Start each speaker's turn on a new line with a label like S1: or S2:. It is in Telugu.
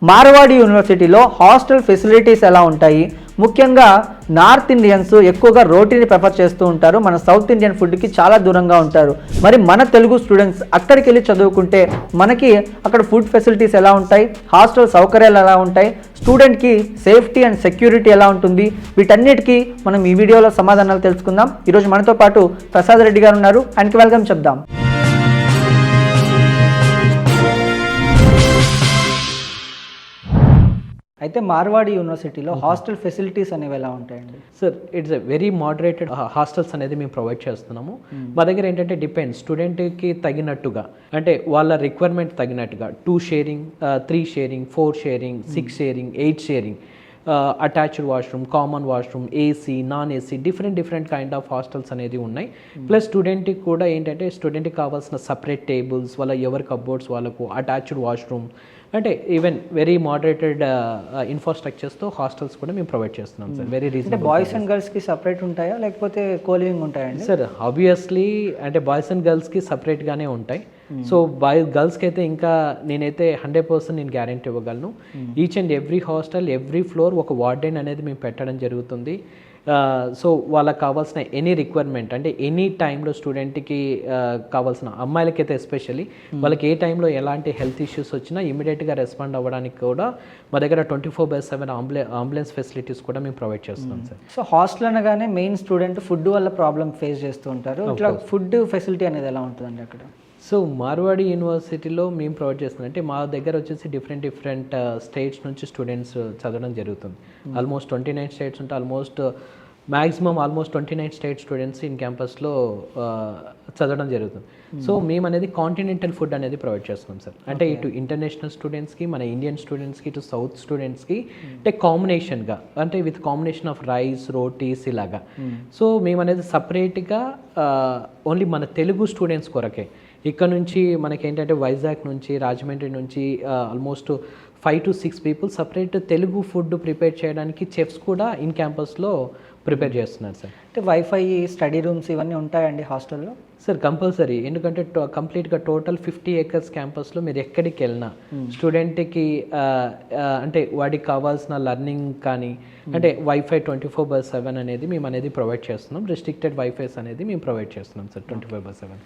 S1: మార్వాడి యూనివర్సిటీలో హాస్టల్ ఫెసిలిటీస్ ఎలా ఉంటాయి? ముఖ్యంగా నార్త్ ఇండియన్స్ ఎక్కువగా రోటీని ప్రిఫర్ చేస్తూ ఉంటారు, మన సౌత్ ఇండియన్ ఫుడ్కి చాలా దూరంగా ఉంటారు. మరి మన తెలుగు స్టూడెంట్స్ అక్కడికి వెళ్ళి చదువుకుంటే మనకి అక్కడ ఫుడ్ ఫెసిలిటీస్ ఎలా ఉంటాయి, హాస్టల్ సౌకర్యాలు ఎలా ఉంటాయి, స్టూడెంట్కి సేఫ్టీ అండ్ సెక్యూరిటీ ఎలా ఉంటుంది, వీటన్నిటికీ మనం ఈ వీడియోలో సమాధానాలు తెలుసుకుందాం. ఈరోజు మనతో పాటు ప్రసాద్ రెడ్డి గారు ఉన్నారు, ఆయనకి వెల్కమ్ చెప్దాం. అయితే మార్వాడి యూనివర్సిటీలో హాస్టల్ ఫెసిలిటీస్ అనేవి ఎలా ఉంటాయండి?
S2: Sir, it's a very moderated hostels అనేది మేము ప్రొవైడ్ చేస్తున్నాము. మా దగ్గర ఏంటంటే డిపెండ్స్ స్టూడెంట్కి తగినట్టుగా, అంటే వాళ్ళ రిక్వైర్మెంట్ తగినట్టుగా 2 sharing, 3 sharing, 4 sharing, 6 sharing, 8 sharing, attached washroom, common washroom, AC, non AC, different kind of hostels అనేది ఉన్నాయి. ప్లస్ స్టూడెంట్కి కూడా ఏంటంటే స్టూడెంట్కి కావాల్సిన సపరేట్ టేబుల్స్, వాళ్ళ ఎవరి కబోర్డ్స్ వాళ్ళకు, అటాచ్డ్ వాష్రూమ్, అంటే ఈవెన్ వెరీ మోడరేటెడ్ ఇన్ఫ్రాస్ట్రక్చర్స్తో హాస్టల్స్ కూడా మేము ప్రొవైడ్ చేస్తున్నాం sir. Very reasonable.
S1: Boys and గర్ల్స్కి సపరేట్ ఉంటాయా లేకపోతే కోలివింగ్ ఉంటాయండి?
S2: సార్, ఆబ్వియస్లీ అంటే బాయ్స్ అండ్ గర్ల్స్కి సపరేట్గానే ఉంటాయి. సో గర్ల్స్కి అయితే ఇంకా నేనైతే 100% నేను గ్యారెంటీ ఇవ్వగలను. Each and every hostel, every floor ఒక వార్డెన్ అనేది మేము పెట్టడం జరుగుతుంది. సో వాళ్ళకి కావాల్సిన ఎనీ రిక్వైర్మెంట్, అంటే ఎనీ టైంలో స్టూడెంట్కి కావాల్సిన, అమ్మాయిలకైతే ఎస్పెషల్లీ వాళ్ళకి ఏ టైంలో ఎలాంటి హెల్త్ ఇష్యూస్ వచ్చినా ఇమీడియట్గా రెస్పాండ్ అవ్వడానికి కూడా మా దగ్గర 24/7 అంబులెన్స్ ఫెసిలిటీస్ కూడా మేము ప్రొవైడ్ చేస్తున్నాం సార్.
S1: సో హాస్టల్ అనగానే మెయిన్ స్టూడెంట్ ఫుడ్ వల్ల ప్రాబ్లమ్ ఫేస్ చేస్తూ ఉంటారు. ఇట్లా ఫుడ్ ఫెసిలిటీ అనేది ఎలా ఉంటుందండి అక్కడ?
S2: సో మార్వాడి యూనివర్సిటీలో మేము ప్రొవైడ్ చేస్తున్నాం అంటే మా దగ్గర వచ్చేసి డిఫరెంట్ స్టేట్స్ నుంచి స్టూడెంట్స్ చదవడం జరుగుతుంది. ఆల్మోస్ట్ 29 స్టేట్స్ ఉంటే మ్యాక్సిమం 29 స్టేట్ స్టూడెంట్స్ ఇన్ క్యాంపస్లో చదవడం జరుగుతుంది. సో మేము అనేది కాంటినెంటల్ ఫుడ్ అనేది ప్రొవైడ్ చేస్తున్నాం సార్. అంటే ఇటు ఇంటర్నేషనల్ స్టూడెంట్స్కి, మన ఇండియన్ స్టూడెంట్స్కి, ఇటు సౌత్ స్టూడెంట్స్కి, అంటే కాంబినేషన్గా, అంటే with combination of rice, rotis ఇలాగా. సో మేము అనేది సపరేట్గా ఓన్లీ మన తెలుగు స్టూడెంట్స్ కొరకే ఇక్కడ నుంచి మనకి ఏంటంటే వైజాగ్ నుంచి, రాజమండ్రి నుంచి almost 5 to 6 people separate Telugu food prepare చేయడానికి చెఫ్స్ కూడా ఇన్ క్యాంపస్లో ప్రిపేర్ చేస్తున్నారు సార్.
S1: అంటే వైఫై, స్టడీ రూమ్స్ ఇవన్నీ ఉంటాయండి హాస్టల్లో?
S2: Sir, compulsory. ఎందుకంటే కంప్లీట్గా టోటల్ 50 acres క్యాంపస్లో మీరు ఎక్కడికి వెళ్ళినా స్టూడెంట్కి అంటే వాడికి కావాల్సిన లర్నింగ్ కానీ, అంటే వైఫై 24/7 అనేది మేము అనేది ప్రొవైడ్ చేస్తున్నాం. రిస్ట్రిక్టెడ్ వైఫైస్ అనేది మేము ప్రొవైడ్ చేస్తున్నాం సార్ 24/7.